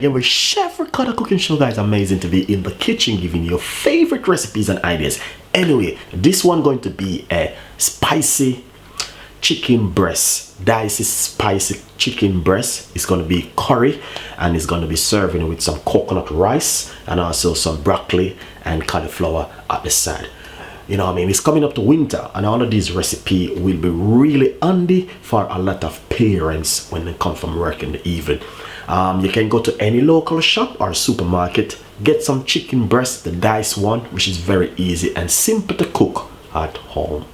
Again with Chef Ricardo cooking show, guys. Amazing to be in the kitchen giving you your favorite recipes and ideas. Anyway, this one going to be a spicy chicken breast, dicey spicy chicken breast. It's going to be curry, and it's going to be serving with some coconut rice and also some broccoli and cauliflower at the side. You know what I mean? It's coming up to winter, and all of these recipes will be really handy for a lot of parents when they come from work in the evening. You can go to any local shop or supermarket, get some chicken breast, the diced one, which is very easy and simple to cook at home.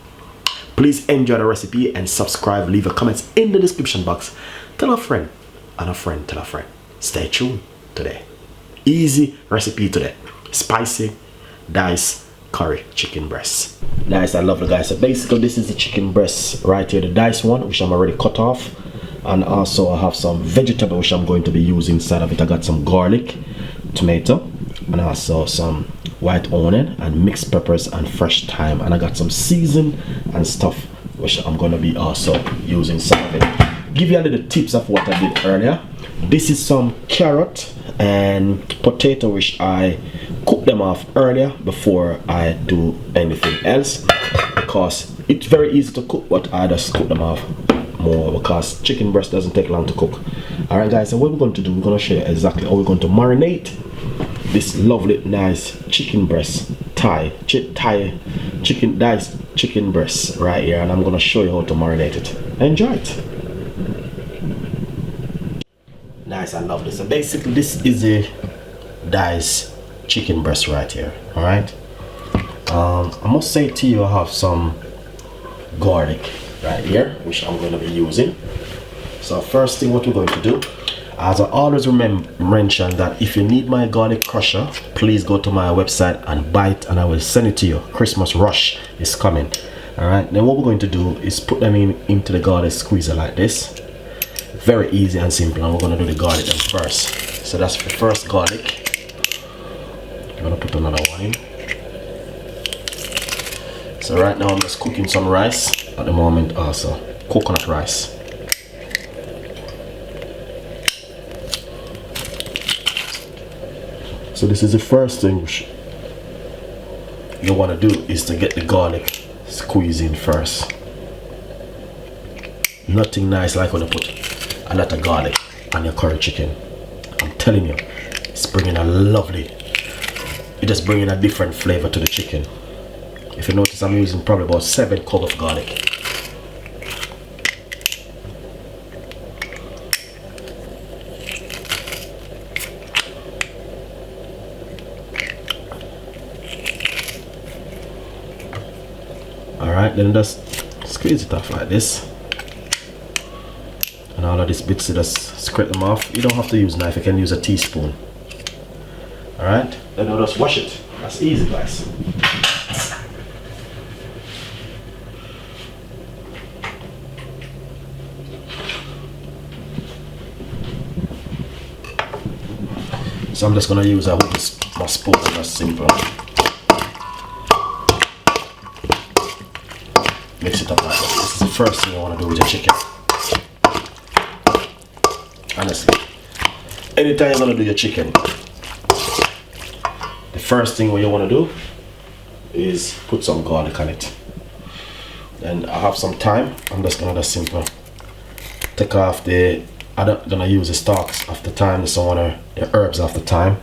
Please enjoy the recipe and subscribe. Leave your comments in the description box. Tell a friend and a friend tell a friend. Stay tuned today. Easy recipe today. Spicy diced curry chicken breast. Nice, I love it, guys. So basically this is the chicken breast right here, the diced one, which I'm already cut off. And also I have some vegetable which I'm going to be using inside of it. I got some garlic, tomato, and also some white onion and mixed peppers and fresh thyme. And I got some season and stuff which I'm going to be also using some of it. Give you a little tips of what I did earlier. This is some carrot and potato which I cooked them off earlier before I do anything else, because it's very easy to cook, but I just cook them off more because chicken breast doesn't take long to cook. All right, guys, so what we're going to do, we're going to show you exactly how we're going to marinate this lovely nice chicken breast, chicken diced chicken breast right here, and I'm going to show you how to marinate it. Enjoy it. Nice, I love this. So basically this is a diced chicken breast right here. All right, I must say to you, I have some garlic right here which I'm going to be using. So first thing what we're going to do, as I always mention, that if you need my garlic crusher, please go to my website and buy it, and I will send it to you. Christmas rush is coming. All right, then what we're going to do is put them into the garlic squeezer like this. Very easy and simple, and we're going to do the garlic then first. So that's the first garlic. I'm going to put another one in. So right now I'm just cooking some rice at the moment, also coconut rice. So this is the first thing which you want to do, is to get the garlic squeezed in first. Nothing nice like when you put a lot of garlic on your curry chicken. I'm telling you, it's bringing a lovely, it just bringing a different flavor to the chicken. If you notice, I'm using probably about 7 cloves of garlic. Alright, then just squeeze it off like this. And all of these bits, you just scrape them off. You don't have to use a knife, you can use a teaspoon. Alright, then I'll just wash it. That's easy, guys. So I'm just going to use a wooden spoon, that's simple. Mix it up like this. This is the first thing you want to do with your chicken. Honestly, anytime you're going to do your chicken, the first thing what you want to do is put some garlic on it. And I have some thyme. I'm just going to simple take off the, I'm not going to use the stalks of the thyme, the some of the herbs of the thyme.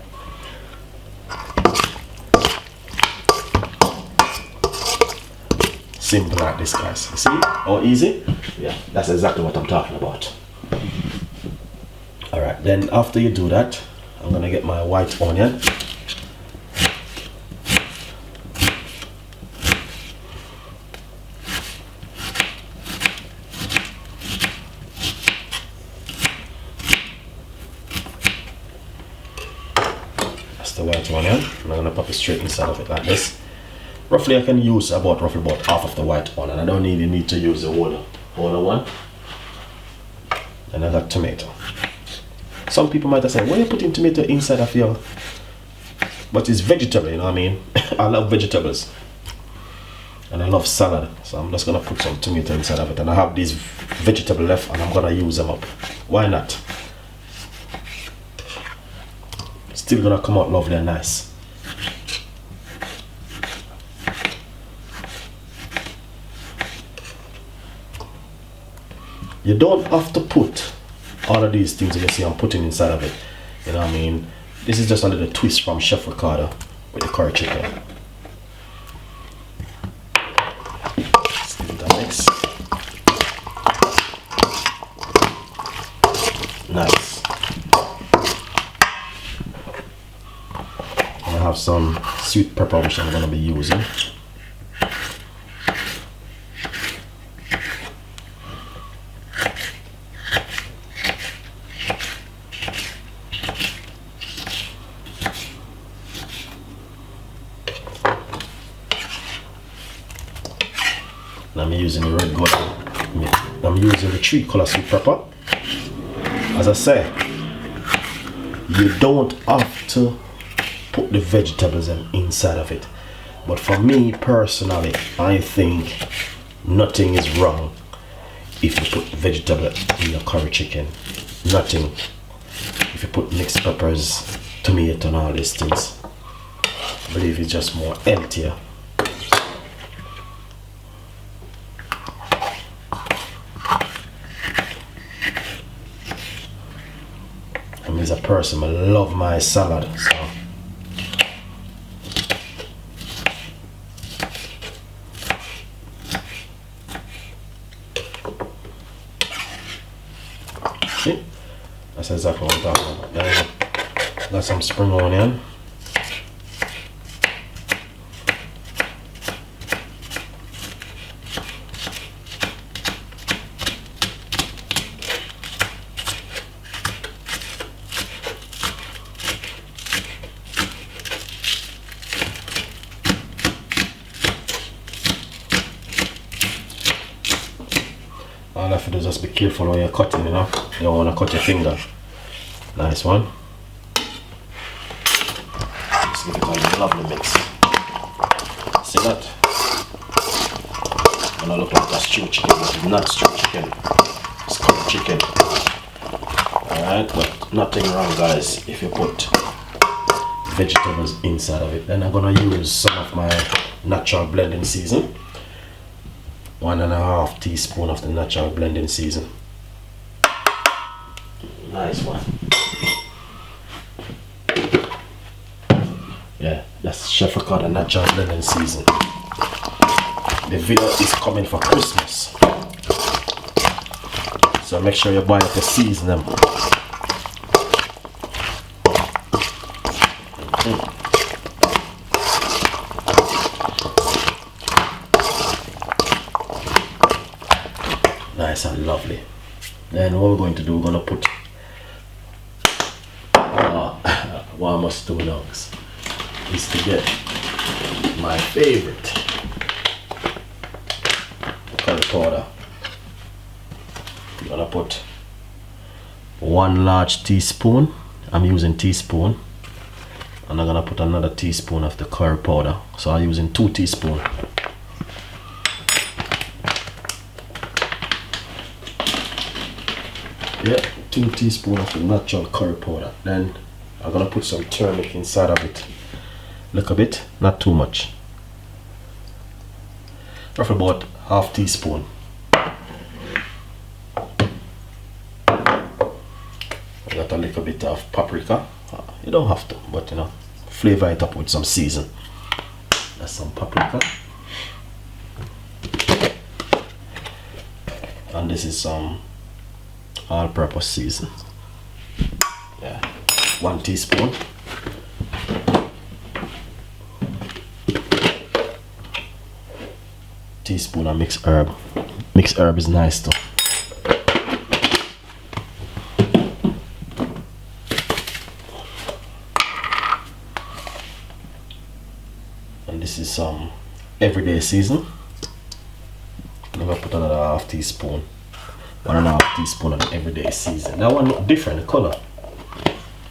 Simple like this, guys. You see how easy? Yeah, that's exactly what I'm talking about. Alright, then after you do that, I'm going to get my white onion. The white onion. I'm going to pop it straight inside of it like this. Roughly I can use about half of the white onion. I don't really need to use the whole one. And I got tomato. Some people might have said, why are you putting tomato inside of your, but it's vegetable, you know what I mean? I love vegetables and I love salad, so I'm just going to put some tomato inside of it, and I have these vegetables left and I'm going to use them up. Why not? still gonna come out lovely and nice. You don't have to put all of these things that you see I'm putting inside of it. You know what I mean? This is just a little twist from Chef Ricardo with the curry chicken. Let's give it a mix. Nice. I have some sweet pepper which I'm going to be using. I'm using the red gold. I'm using the 3-color sweet pepper. As I say, you don't have to put the vegetables inside of it. But for me personally, I think nothing is wrong if you put vegetable in your curry chicken. Nothing. If you put mixed peppers, tomato and all these things. I believe it's just more healthier. As a person, I love my salad, so see, that's exactly what I'm talking about. Then got some spring onion. All I have to do is just be careful when you're cutting, you know. You don't want to cut your finger. Nice one. Let's give it a lovely mix. See that? It's gonna look like a stewed chicken, but it's not stewed chicken. It's curry chicken. Alright, but nothing wrong, guys, if you put vegetables inside of it. Then I'm gonna use some of my natural blending season. 1.5 teaspoon of the natural blending season. Nice one. Yeah, that's Chef Ricardo natural blending season. The video is coming for Christmas, so make sure you buy it to season them. Nice and lovely. Then what we're going to do, we're going to put what I must do now is to get my favorite curry powder. I'm going to put 1 large teaspoon. I'm using teaspoon, and I'm going to put another teaspoon of the curry powder, so I'm using 2 teaspoons. Yeah, 2 teaspoons of the natural curry powder. Then I'm gonna put some turmeric inside of it. Look a bit, not too much. Roughly about 1/2 teaspoon. I got a little bit of paprika. You don't have to, but you know, flavor it up with some season. That's some paprika. And this is some all-purpose season. Yeah, 1 teaspoon. Teaspoon of mixed herb. Mixed herb is nice too. And this is some everyday season. I'm gonna put another 1/2 teaspoon. 1.5 teaspoon of everyday season. That one look different, the color.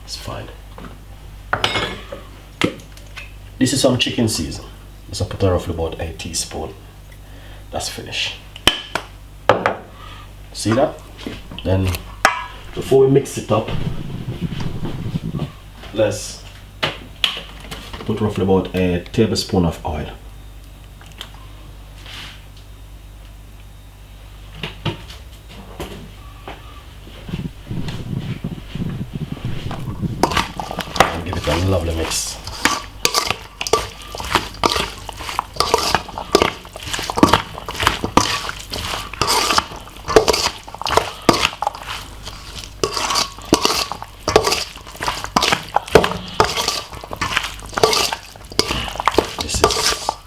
It's fine. This is some chicken season. So I put roughly about 1 teaspoon. That's finished. See that? Then before we mix it up, let's Put roughly about a tablespoon of oil. And give it a lovely mix.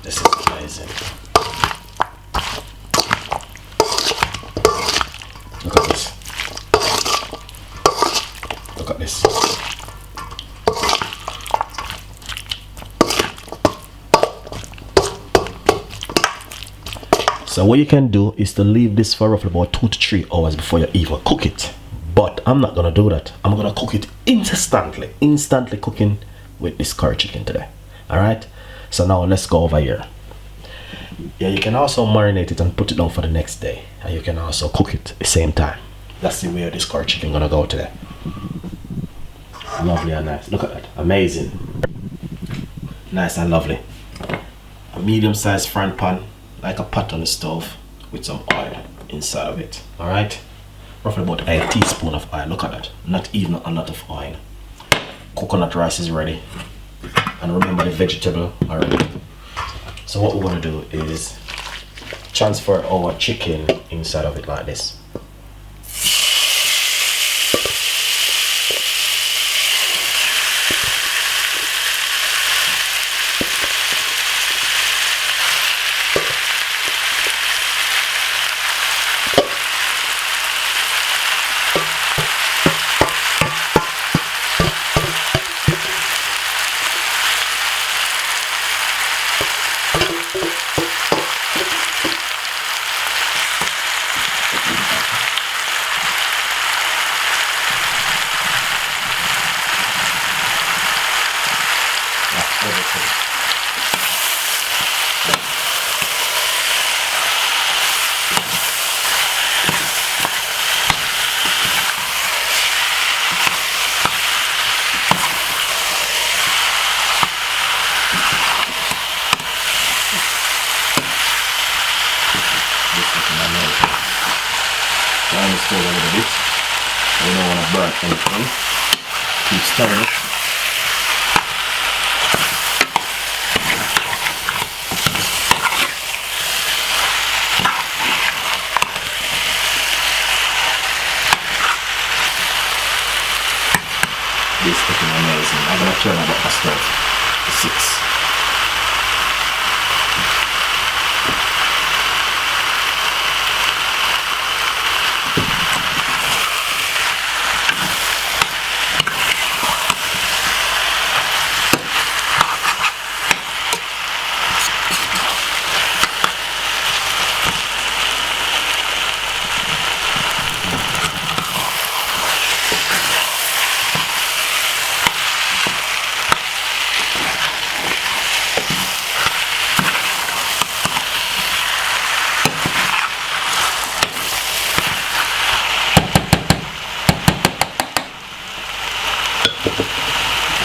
This is amazing. Look at this. Look at this. So what you can do is to leave this for roughly about 2 to 3 hours before you even cook it. But I'm not gonna do that. I'm gonna cook it instantly cooking with this curry chicken today. Alright? So now let's go over here. Yeah, you can also marinate it and put it down for the next day. And you can also cook it at the same time. That's the way this curry chicken gonna go today. Lovely and nice. Look at that. Amazing. Nice and lovely. A medium-sized frying pan, like a pot on the stove, with some oil inside of it. Alright? Roughly about a teaspoon of oil. Look at that. Not even a lot of oil. Coconut rice is ready. And remember the vegetable already. So what we're going to do is transfer our chicken inside of it like this. Down the stove a little bit. We don't want to burn anything. Keep stirring it. This is looking amazing. I'm going to turn about my stove to 6.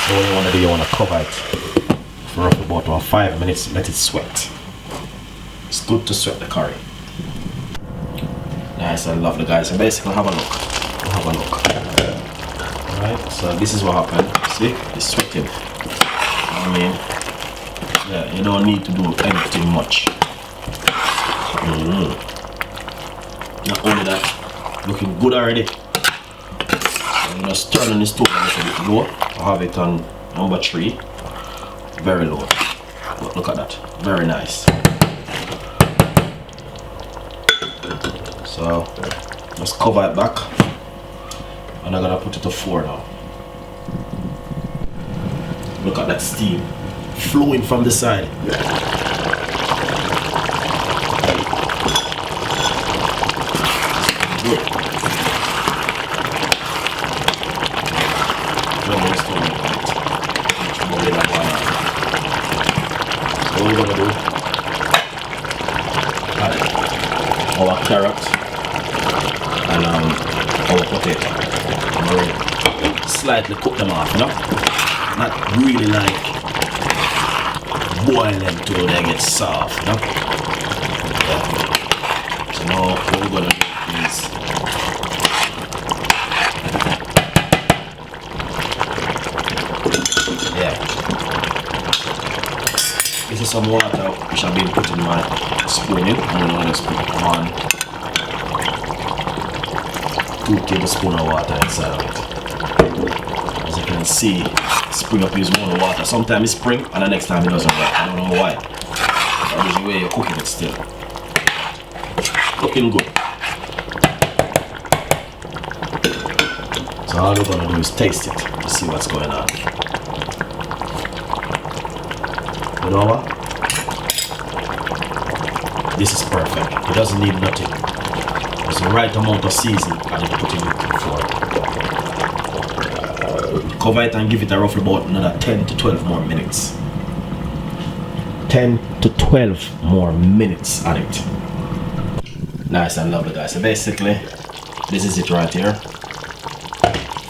So what you want to do, you want to cover it for roughly about 5 minutes, let it sweat. It's good to sweat the curry. Nice and lovely, guys. So basically have a look. Have a look. Alright, so this is what happened. See? It's sweating. I mean, yeah, you don't need to do anything much. Not only that, looking good already. I'm just turning the stove a little bit low. I have it on number 3, very low. But look at that, very nice. So just cover it back, and I'm gonna put it to 4 now. Look at that steam flowing from the side. Good. What we're gonna do, add our carrot and our potato. I'm gonna slightly cook them off, you know? Not really like boil them till they get soft, you know? Yeah. So now what we're gonna do is this is some water which I've been putting my spoon in. I'm gonna just put 2 tablespoons of water inside of it. As you can see, spring up is more water. Sometimes it spring and the next time it doesn't work. I don't know why. That is the way you're cooking it still. Looking good. So all we're gonna do is taste it to see what's going on. You know what? This is perfect. It doesn't need nothing. It's the right amount of seasoning I need to put in it before. Cover it and give it a roughly about another 10 to 12 more minutes. 10 to 12 more minutes on it. Nice and lovely, guys. So basically, this is it right here.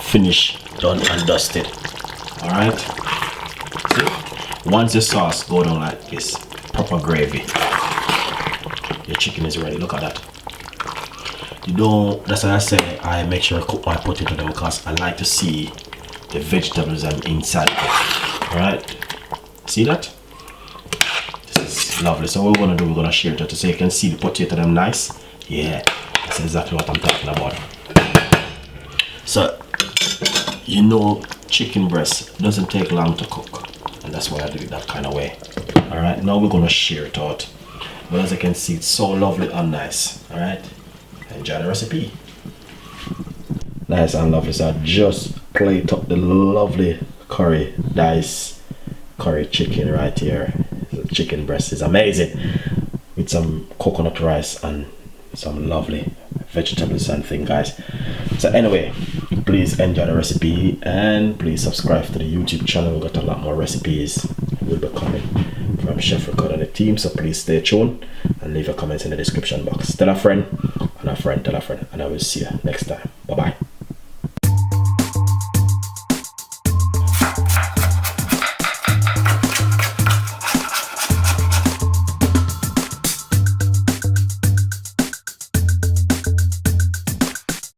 Finished, done and dusted. Alright? See? Once the sauce go down like this, proper gravy, your chicken is ready. Look at that. You don't, that's why I say I make sure I cook my potato there, because I like to see the vegetables and inside it. Alright? See that? This is lovely. So what we're gonna do, we're gonna share it so you can see the potato them nice. Yeah, that's exactly what I'm talking about. So you know, chicken breast doesn't take long to cook, and that's why I do it that kind of way. Alright, now we're gonna share it out. But as you can see, it's so lovely and nice. Alright, enjoy the recipe. Nice and lovely. So I just plate up the lovely curry, diced curry chicken right here. The chicken breast is amazing, with some coconut rice and some lovely vegetables and thing, guys. So anyway, please enjoy the recipe and please subscribe to the YouTube channel. We've got a lot more recipes will be coming from Chef Ricardo and the team, so please stay tuned and leave your comments in the description box. Tell a friend and a friend tell a friend, and I will see you next time. Bye bye.